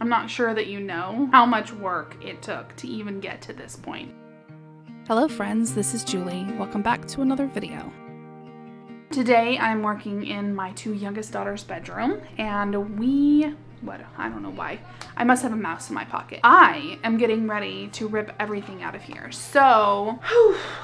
I'm not sure that you know how much work it took to even get to this point. Hello friends, this is Julie. Welcome back to another video. Today I'm working in my 2 youngest daughters' bedroom, and I don't know why. I must have a mouse in my pocket. I am getting ready to rip everything out of here. So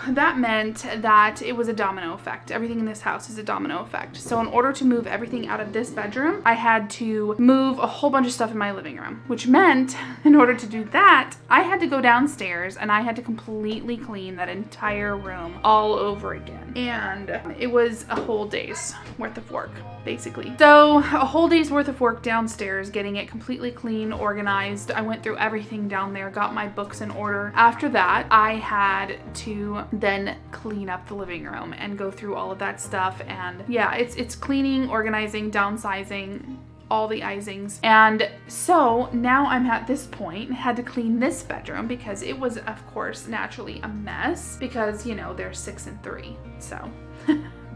that meant that it was a domino effect. Everything in this house is a domino effect. So in order to move everything out of this bedroom, I had to move a whole bunch of stuff in my living room, which meant in order to do that, I had to go downstairs and I had to completely clean that entire room all over again. And it was a whole day's worth of work, basically. So a whole day's worth of work downstairs, getting it completely clean, organized. I went through everything down there, got my books in order. After that, I had to then clean up the living room and go through all of that stuff. And yeah, it's cleaning, organizing, downsizing, all the icings. And so now I'm at this point, had to clean this bedroom because it was, of course, naturally a mess because, you know, they're 6 and 3. So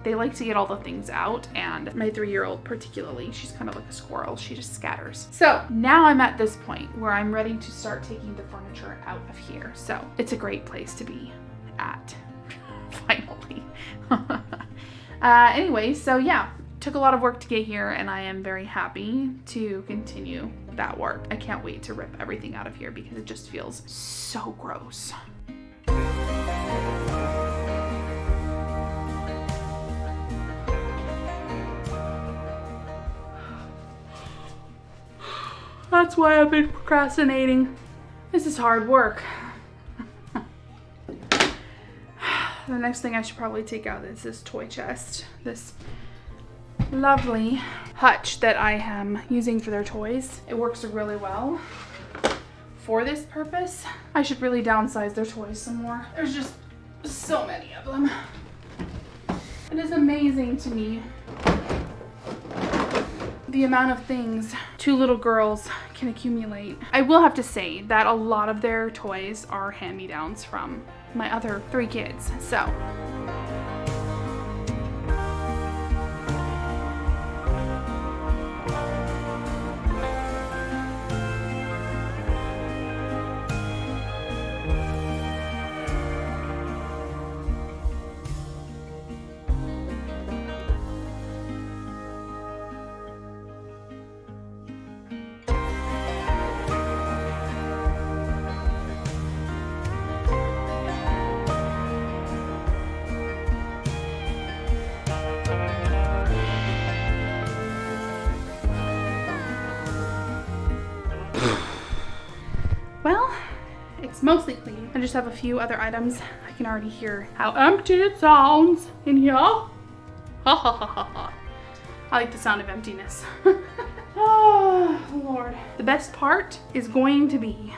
they like to get all the things out, and my 3-year-old particularly, she's kind of like a squirrel. She just scatters. So now I'm at this point where I'm ready to start taking the furniture out of here. So it's a great place to be at, finally. Anyway, so yeah, took a lot of work to get here, and I am very happy to continue that work. I can't wait to rip everything out of here because it just feels so gross. That's why I've been procrastinating. This is hard work. The next thing I should probably take out is this toy chest. This lovely hutch that I am using for their toys. It works really well for this purpose. I should really downsize their toys some more. There's just so many of them. It is amazing to me the amount of things 2 little girls can accumulate. I will have to say that a lot of their toys are hand-me-downs from my other 3 kids, so. Well, it's mostly clean. I just have a few other items. I can already hear how empty it sounds in here. Ha ha ha ha ha. I like the sound of emptiness. Oh, Lord. The best part is going to be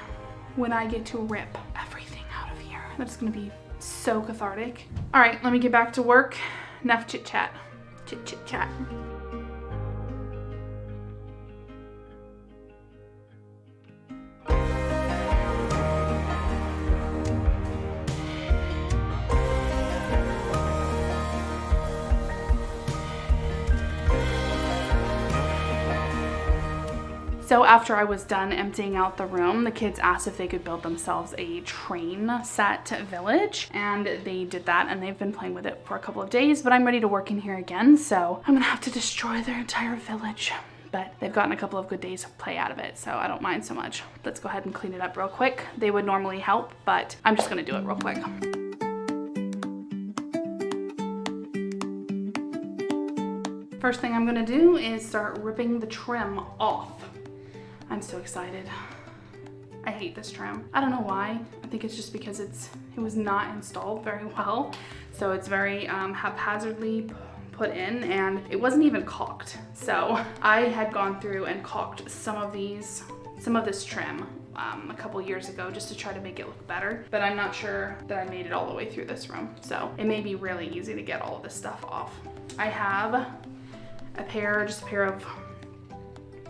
when I get to rip everything out of here. That's gonna be so cathartic. All right, let me get back to work. Enough chit chat. Chit chit chat. So after I was done emptying out the room, the kids asked if they could build themselves a train set village, and they did that, and they've been playing with it for a couple of days, but I'm ready to work in here again, so I'm gonna have to destroy their entire village. But they've gotten a couple of good days of play out of it, so I don't mind so much. Let's go ahead and clean it up real quick. They would normally help, but I'm just gonna do it real quick. First thing I'm gonna do is start ripping the trim off. I'm so excited. I hate this trim. I don't know why. I think it's just because it was not installed very well. So it's very haphazardly put in, and it wasn't even caulked. So I had gone through and caulked some of this trim a couple years ago just to try to make it look better, but I'm not sure that I made it all the way through this room. So it may be really easy to get all of this stuff off. I have just a pair of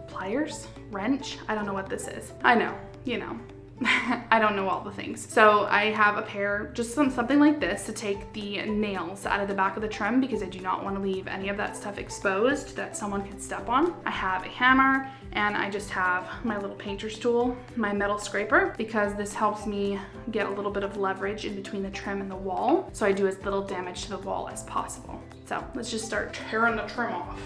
pliers, wrench. I don't know what this is. I know, you know, I don't know all the things. So I have a pair, just something like this to take the nails out of the back of the trim because I do not want to leave any of that stuff exposed that someone could step on. I have a hammer and I just have my little painter's tool, my metal scraper, because this helps me get a little bit of leverage in between the trim and the wall so I do as little damage to the wall as possible. So let's just start tearing the trim off.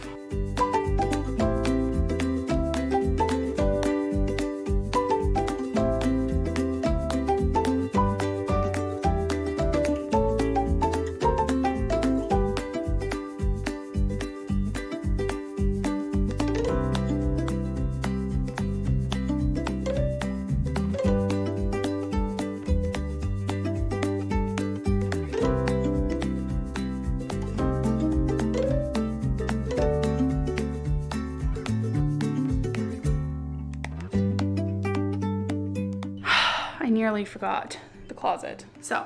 I nearly forgot the closet. So,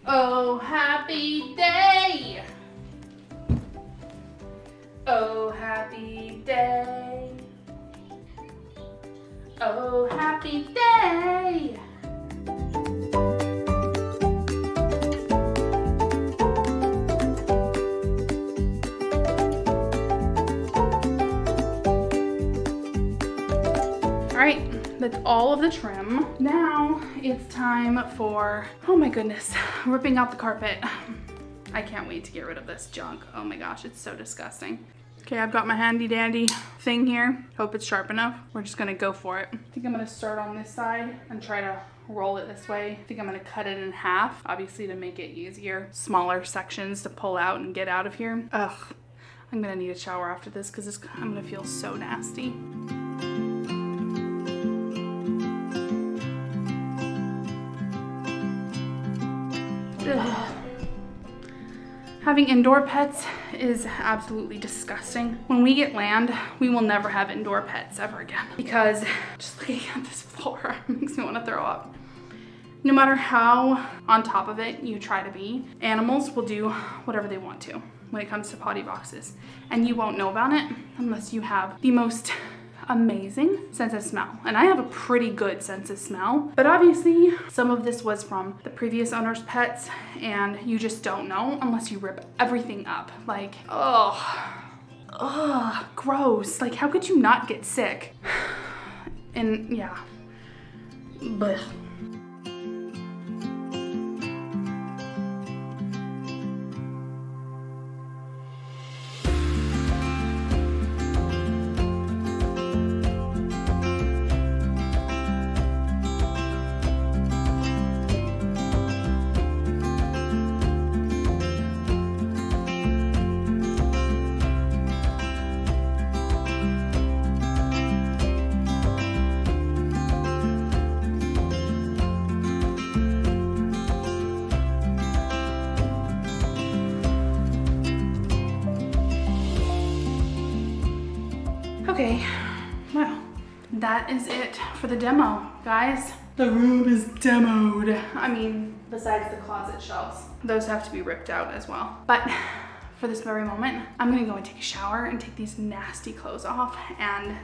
oh, happy day. Oh, happy day. Oh, happy day. All right. That's all of the trim. Now it's time for, oh my goodness, ripping out the carpet. I can't wait to get rid of this junk. Oh my gosh, it's so disgusting. Okay, I've got my handy dandy thing here. Hope it's sharp enough. We're just gonna go for it. I think I'm gonna start on this side and try to roll it this way. I think I'm gonna cut it in half, obviously to make it easier. Smaller sections to pull out and get out of here. Ugh, I'm gonna need a shower after this because I'm gonna feel so nasty. Ugh. Having indoor pets is absolutely disgusting. When we get land, we will never have indoor pets ever again because just looking at this floor makes me want to throw up. No matter how on top of it you try to be, animals will do whatever they want to when it comes to potty boxes. And you won't know about it unless you have the most amazing sense of smell. And I have a pretty good sense of smell, but obviously some of this was from the previous owner's pets and you just don't know unless you rip everything up. Like, oh, gross. Like, how could you not get sick? And yeah, but okay, well, that is it for the demo, guys. The room is demoed. I mean, besides the closet shelves. Those have to be ripped out as well. But for this very moment, I'm gonna go and take a shower and take these nasty clothes off and,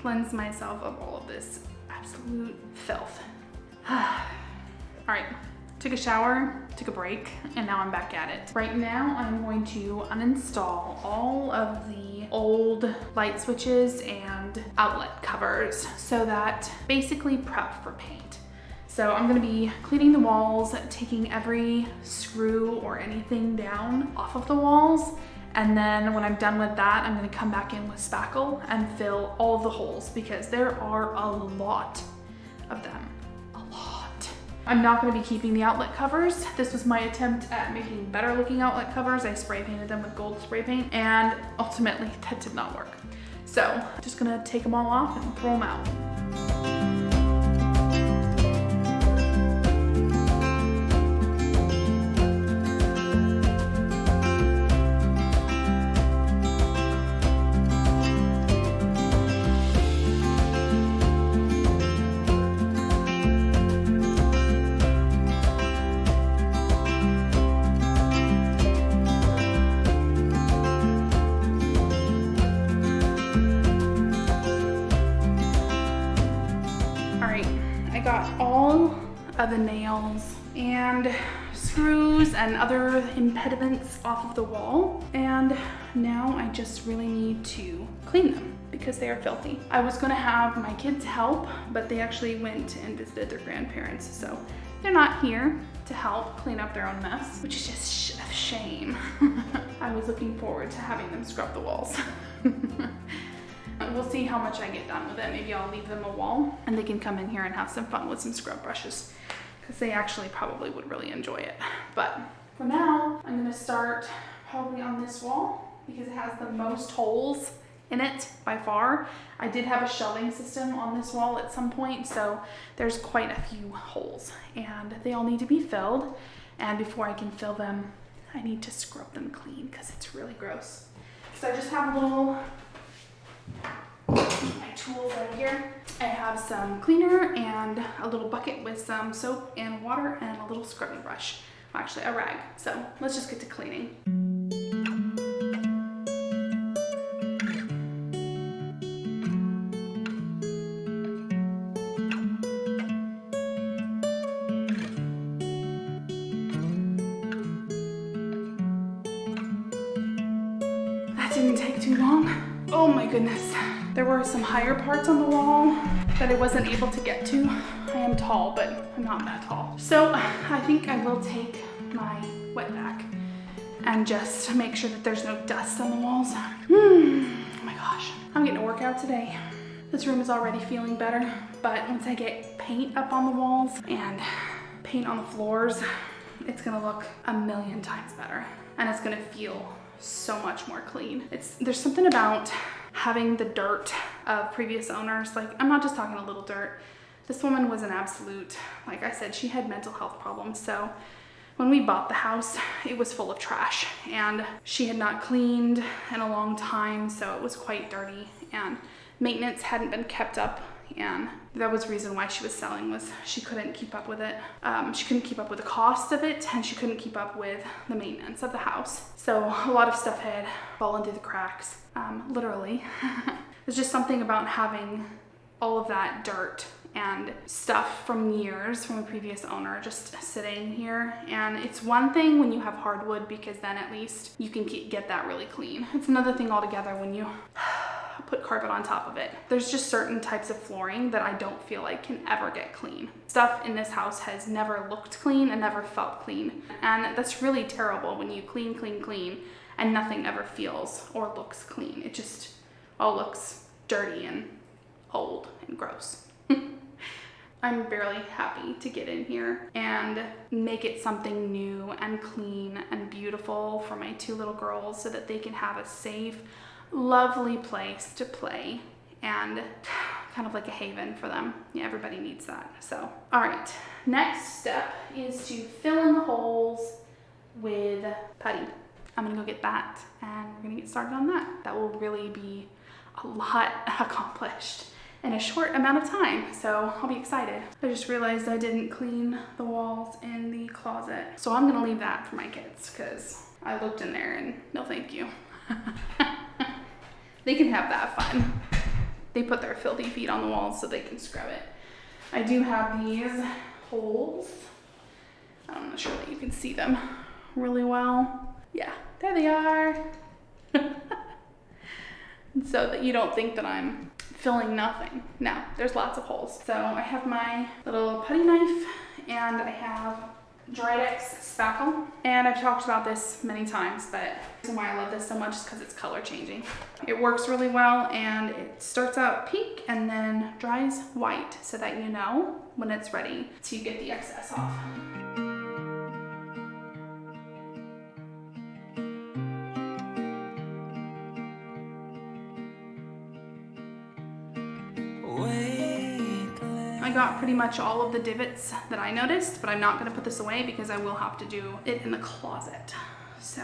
cleanse myself of all of this absolute filth. All right. Took a shower, took a break, and now I'm back at it. Right now, I'm going to uninstall all of the old light switches and outlet covers so that basically prep for paint. So I'm gonna be cleaning the walls, taking every screw or anything down off of the walls. And then when I'm done with that, I'm gonna come back in with spackle and fill all of the holes because there are a lot of them. I'm not going to be keeping the outlet covers. This was my attempt at making better looking outlet covers. I spray painted them with gold spray paint and ultimately that did not work. So just gonna take them all off and throw them out. got all of the nails and screws and other impediments off of the wall, and now I just really need to clean them because they are filthy. I was gonna have my kids help, but they actually went and visited their grandparents, so they're not here to help clean up their own mess, which is just a shame. I was looking forward to having them scrub the walls. We'll see how much I get done with it. Maybe I'll leave them a wall and they can come in here and have some fun with some scrub brushes, because they actually probably would really enjoy it. But for now, I'm gonna start probably on this wall because it has the most holes in it by far. I did have a shelving system on this wall at some point, so there's quite a few holes and they all need to be filled. And before I can fill them, I need to scrub them clean because it's really gross. So I just have a little, my tools right here. I have some cleaner and a little bucket with some soap and water and a little scrubbing brush. Well, actually a rag. So let's just get to cleaning. That didn't take too long. Oh my goodness. There were some higher parts on the wall that I wasn't able to get to. I am tall, but I'm not that tall. So I think I will take my wet vac and just make sure that there's no dust on the walls. Oh my gosh, I'm getting a workout today. This room is already feeling better, but once I get paint up on the walls and paint on the floors, it's gonna look a million times better. And it's gonna feel so much more clean. There's something about having the dirt of previous owners. Like, I'm not just talking a little dirt. This woman was an absolute, like I said, she had mental health problems. So when we bought the house, it was full of trash and she had not cleaned in a long time. So it was quite dirty and maintenance hadn't been kept up. And that was the reason why she was selling, was she couldn't keep up with it. She couldn't keep up with the cost of it, and she couldn't keep up with the maintenance of the house. So a lot of stuff had fallen through the cracks, literally. There's just something about having all of that dirt and stuff from years from a previous owner just sitting here. And it's one thing when you have hardwood, because then at least you can get that really clean. It's another thing altogether when you put carpet on top of it. There's just certain types of flooring that I don't feel like can ever get clean. Stuff in this house has never looked clean and never felt clean. And that's really terrible when you clean, and nothing ever feels or looks clean. It just all looks dirty and old and gross. I'm barely happy to get in here and make it something new and clean and beautiful for my two little girls so that they can have a safe, lovely place to play and kind of like a haven for them. Yeah, everybody needs that. So, all right, next step is to fill in the holes with putty. I'm gonna go get that and we're gonna get started on that. That will really be a lot accomplished in a short amount of time, so I'll be excited. I just realized I didn't clean the walls in the closet, so I'm gonna leave that for my kids because I looked in there and no thank you. They can have that fun. They put their filthy feet on the walls so they can scrub it. I do have these holes. I'm not sure that you can see them really well. Yeah, there they are. So that you don't think that I'm filling nothing. No, there's lots of holes. So I have my little putty knife and I have Dridex spackle. And I've talked about this many times, but the reason why I love this so much is because it's color changing. It works really well and it starts out pink and then dries white so that you know when it's ready to get the excess off. I got pretty much all of the divots that I noticed, but I'm not gonna put this away because I will have to do it in the closet. So,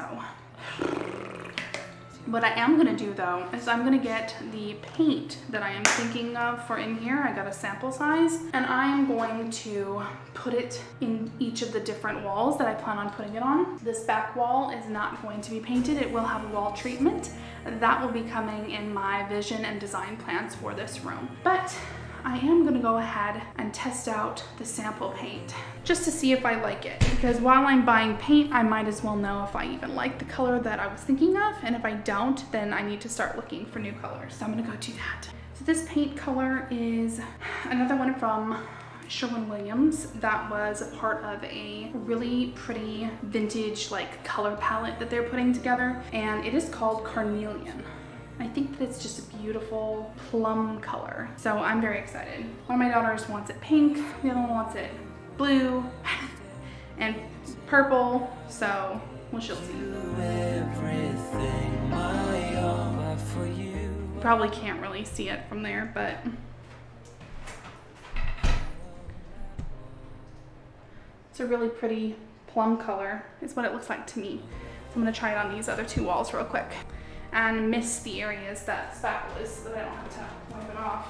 what I am gonna do though, is I'm gonna get the paint that I am thinking of for in here. I got a sample size, and I am going to put it in each of the different walls that I plan on putting it on. This back wall is not going to be painted. It will have a wall treatment. That will be coming in my vision and design plans for this room. But I am gonna go ahead and test out the sample paint just to see if I like it, because while I'm buying paint, I might as well know if I even like the color that I was thinking of, and if I don't, then I need to start looking for new colors. So I'm gonna go do that. So this paint color is another one from Sherwin-Williams that was a part of a really pretty vintage like color palette that they're putting together, and it is called Carnelian. I think that it's just a beautiful plum color, so I'm very excited. One of my daughters wants it pink, the other one wants it blue and purple, so we shall see. Probably can't really see it from there, but it's a really pretty plum color is what it looks like to me. So I'm gonna try it on these other two walls real quick and mist the areas that spackle is so that I don't have to wipe it off.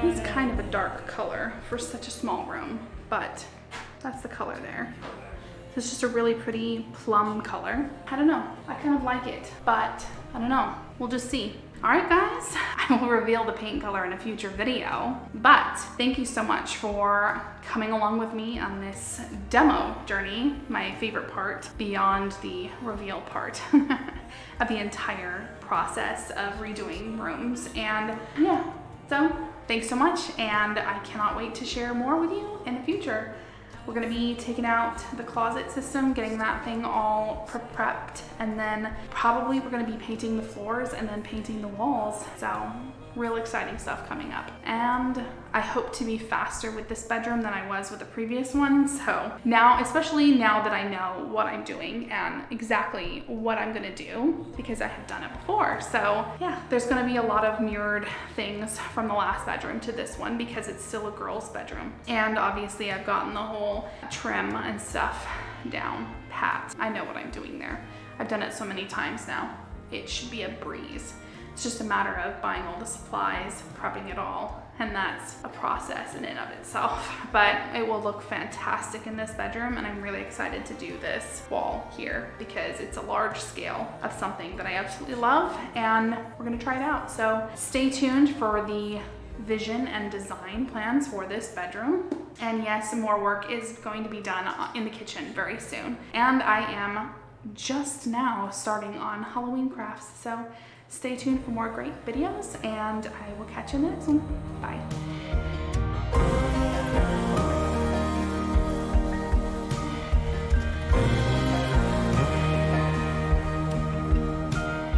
It's kind of a dark color for such a small room, but that's the color there. So it's just a really pretty plum color. I don't know, I kind of like it, but I don't know, we'll just see. All right, guys, I will reveal the paint color in a future video, but thank you so much for coming along with me on this demo journey, my favorite part beyond the reveal part of the entire process of redoing rooms. And yeah, so thanks so much, and I cannot wait to share more with you in the future. We're gonna be taking out the closet system, getting that thing all prepped, and then probably we're gonna be painting the floors and then painting the walls. So real exciting stuff coming up. And I hope to be faster with this bedroom than I was with the previous one. So now, especially now that I know what I'm doing and exactly what I'm gonna do, because I have done it before. So yeah, there's gonna be a lot of mirrored things from the last bedroom to this one because it's still a girl's bedroom. And obviously I've gotten the whole trim and stuff down pat. I know what I'm doing there. I've done it so many times now. It should be a breeze. It's just a matter of buying all the supplies, prepping it all, and that's a process in and of itself. But it will look fantastic in this bedroom, and I'm really excited to do this wall here because it's a large scale of something that I absolutely love, and we're gonna try it out. So stay tuned for the vision and design plans for this bedroom. And yes, more work is going to be done in the kitchen very soon. And I am just now starting on Halloween crafts. So stay tuned for more great videos, and I will catch you in the next one. Bye.